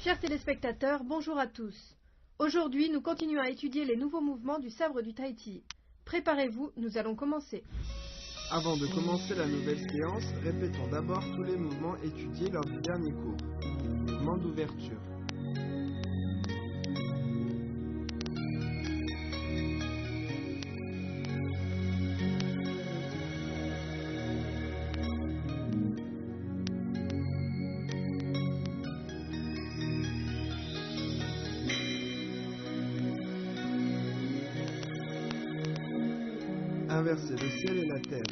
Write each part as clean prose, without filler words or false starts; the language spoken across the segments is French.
Chers téléspectateurs, bonjour à tous. Aujourd'hui, nous continuons à étudier les nouveaux mouvements du sabre du Tahiti. Préparez-vous, nous allons commencer. Avant de commencer la nouvelle séance, répétons d'abord tous les mouvements étudiés lors du dernier cours. Mouvement d'ouverture. Inverser le ciel et la terre.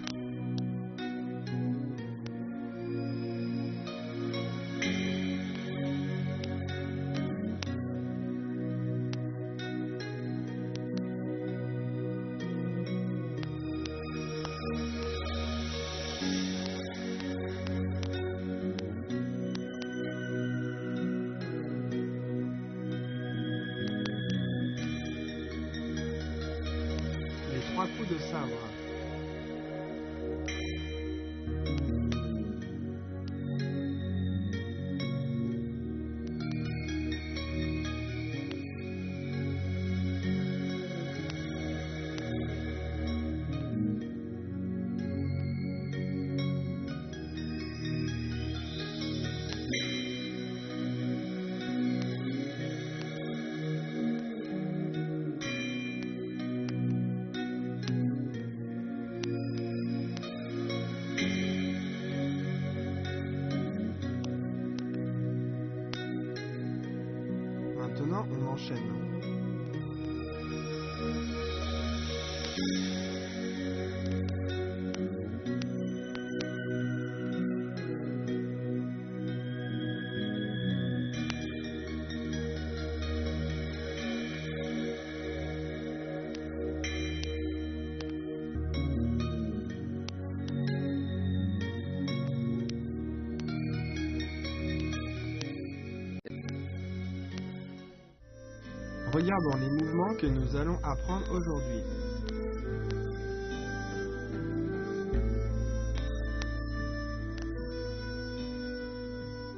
Les 3 coups de sabre. Maintenant, on enchaîne. Regardons les mouvements que nous allons apprendre aujourd'hui.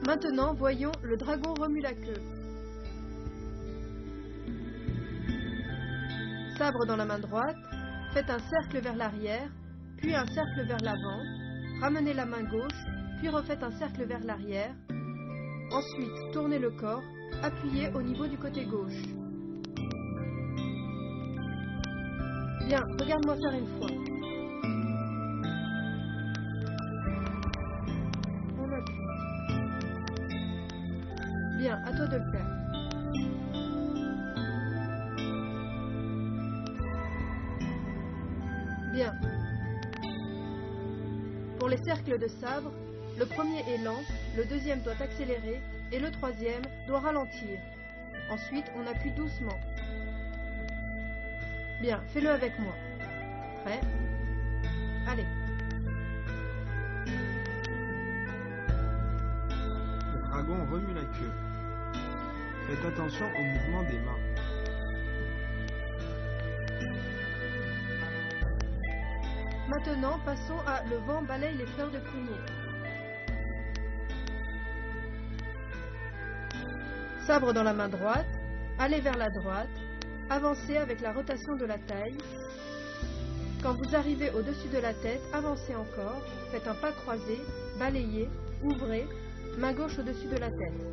Maintenant, voyons le dragon remue la queue. Sabre dans la main droite, faites un cercle vers l'arrière, puis un cercle vers l'avant, ramenez la main gauche, puis refaites un cercle vers l'arrière. Ensuite, tournez le corps, appuyez au niveau du côté gauche. Bien, regarde-moi faire une fois. On appuie. Bien, à toi de le faire. Bien. Pour les cercles de sabre, le premier est lent, le deuxième doit accélérer et le troisième doit ralentir. Ensuite, on appuie doucement. Bien, fais-le avec moi. Prêt? Allez. Le dragon remue la queue. Faites attention au mouvement des mains. Maintenant, passons à le vent balaye les fleurs de prunier. Sabre dans la main droite, allez vers la droite, avancez avec la rotation de la taille. Quand vous arrivez au-dessus de la tête, avancez encore, faites un pas croisé, balayez, ouvrez, main gauche au-dessus de la tête.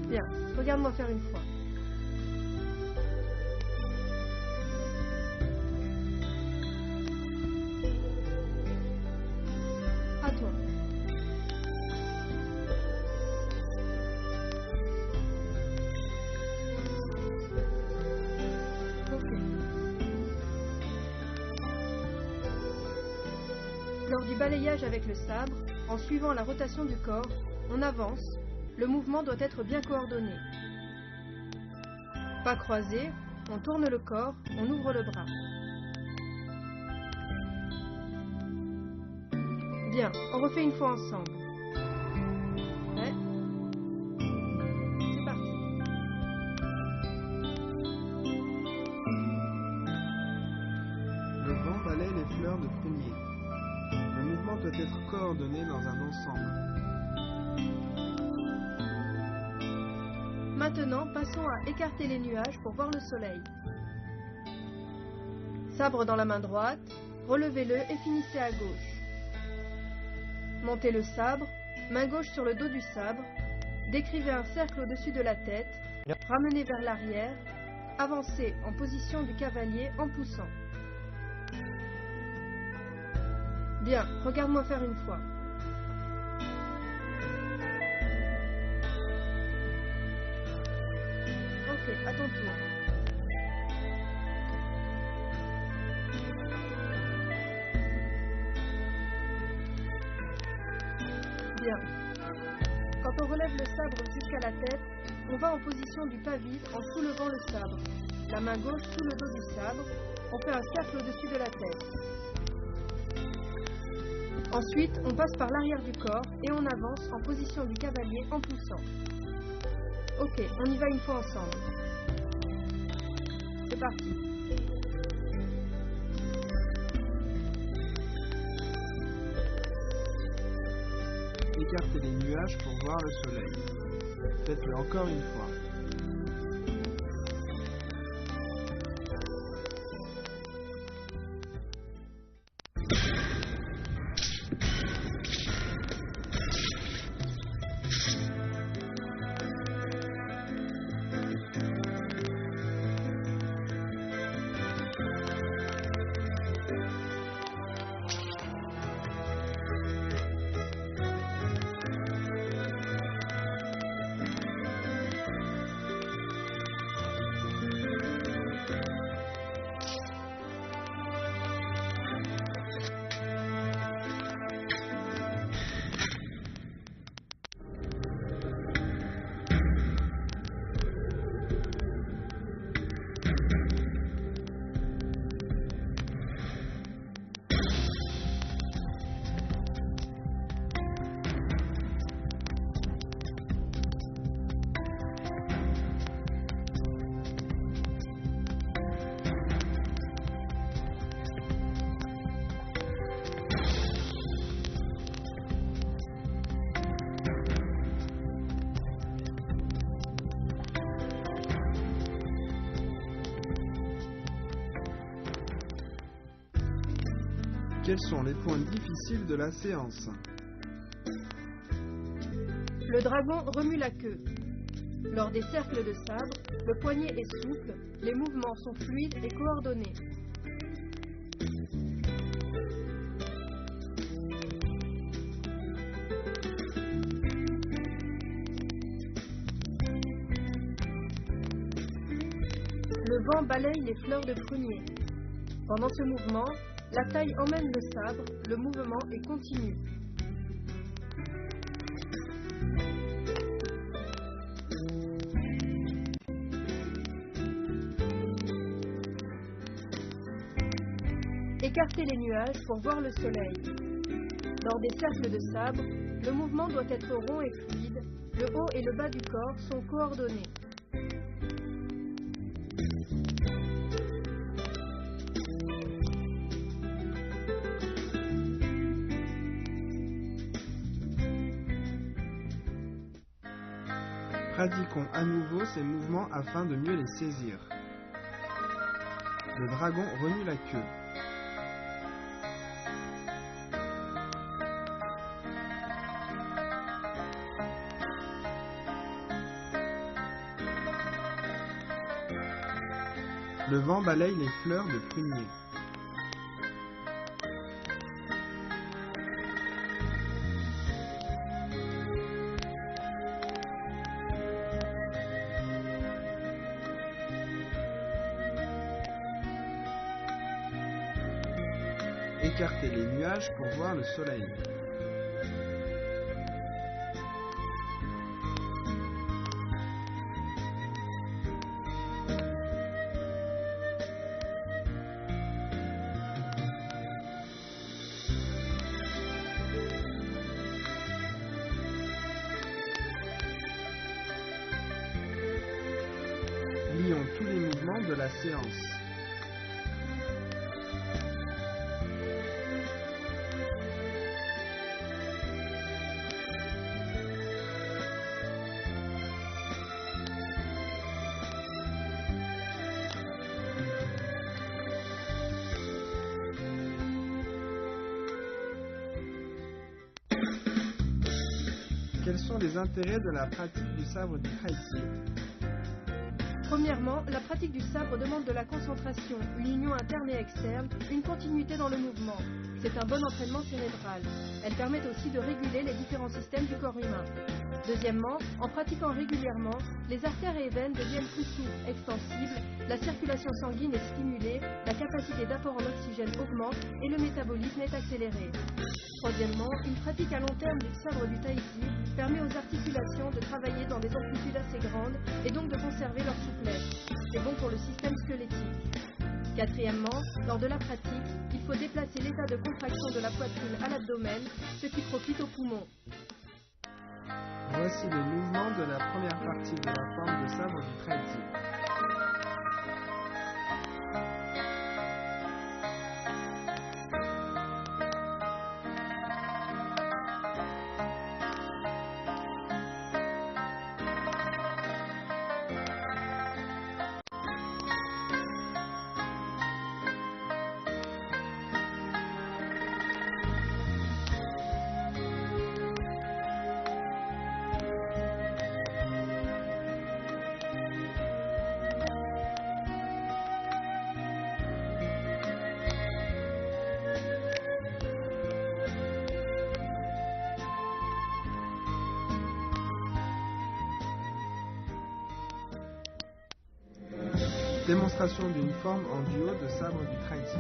Bien, regarde-moi faire une fois. À toi. Lors du balayage avec le sabre, en suivant la rotation du corps, on avance, le mouvement doit être bien coordonné. Pas croisé, on tourne le corps, on ouvre le bras. Bien, on refait une fois ensemble. Prêt? C'est parti. Le vent balaye les fleurs de prunier. Le mouvement doit être coordonné dans un ensemble. Maintenant, passons à écarter les nuages pour voir le soleil. Sabre dans la main droite, relevez-le et finissez à gauche. Montez le sabre, main gauche sur le dos du sabre, décrivez un cercle au-dessus de la tête, ramenez vers l'arrière, avancez en position du cavalier en poussant. Bien, regarde-moi faire une fois. Ok, à ton tour. Bien. Quand on relève le sabre jusqu'à la tête, on va en position du pas-vite en soulevant le sabre. La main gauche sous le dos du sabre, on fait un cercle au-dessus de la tête. Ensuite, on passe par l'arrière du corps et on avance en position du cavalier en poussant. Ok, on y va une fois ensemble. C'est parti. Écartez les nuages pour voir le soleil. Faites-le encore une fois. Quels sont les points difficiles de la séance? Le dragon remue la queue. Lors des cercles de sabre, le poignet est souple, les mouvements sont fluides et coordonnés. Le vent balaye les fleurs de prunier. Pendant ce mouvement, la taille emmène le sabre, le mouvement est continu. Écartez les nuages pour voir le soleil. Lors des cercles de sabre, le mouvement doit être rond et fluide, le haut et le bas du corps sont coordonnés. Pratiquons à nouveau ces mouvements afin de mieux les saisir. Le dragon remue la queue. Le vent balaye les fleurs de prunier. Écartez les nuages pour voir le soleil. Lions tous les mouvements de la séance. Quels sont les intérêts de la pratique du sabre du Tai Chi? Premièrement, la pratique du sabre demande de la concentration, une union interne et externe, une continuité dans le mouvement. C'est un bon entraînement cérébral. Elle permet aussi de réguler les différents systèmes du corps humain. Deuxièmement, en pratiquant régulièrement, les artères et veines deviennent plus souples, extensibles, la circulation sanguine est stimulée, la capacité d'apport en oxygène augmente et le métabolisme est accéléré. Troisièmement, une pratique à long terme du sabre du Tai Chi permet aux articulations de travailler dans des amplitudes assez grandes et donc de conserver leur souplesse. C'est bon pour le système squelettique. Quatrièmement, lors de la pratique, il faut déplacer l'état de contraction de la poitrine à l'abdomen, ce qui profite aux poumons. Voici les mouvements de la première partie de la forme de sabre du Tai Chi. Démonstration d'une forme en duo de sabre du Tai Chi.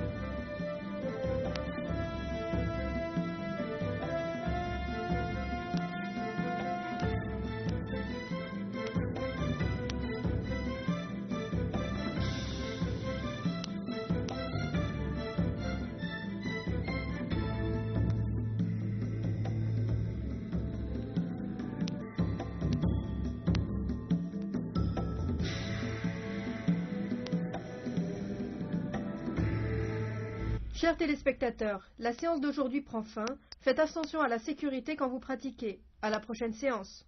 Chers téléspectateurs, la séance d'aujourd'hui prend fin. Faites attention à la sécurité quand vous pratiquez. À la prochaine séance.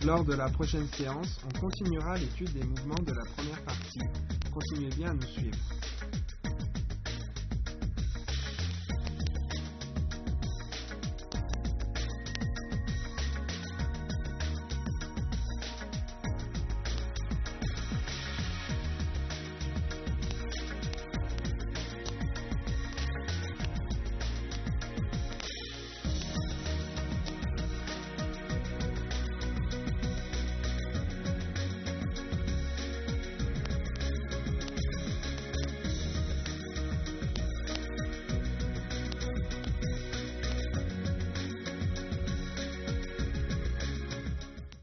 Lors de la prochaine séance, on continuera l'étude des mouvements de la première partie. Continuez bien à nous suivre.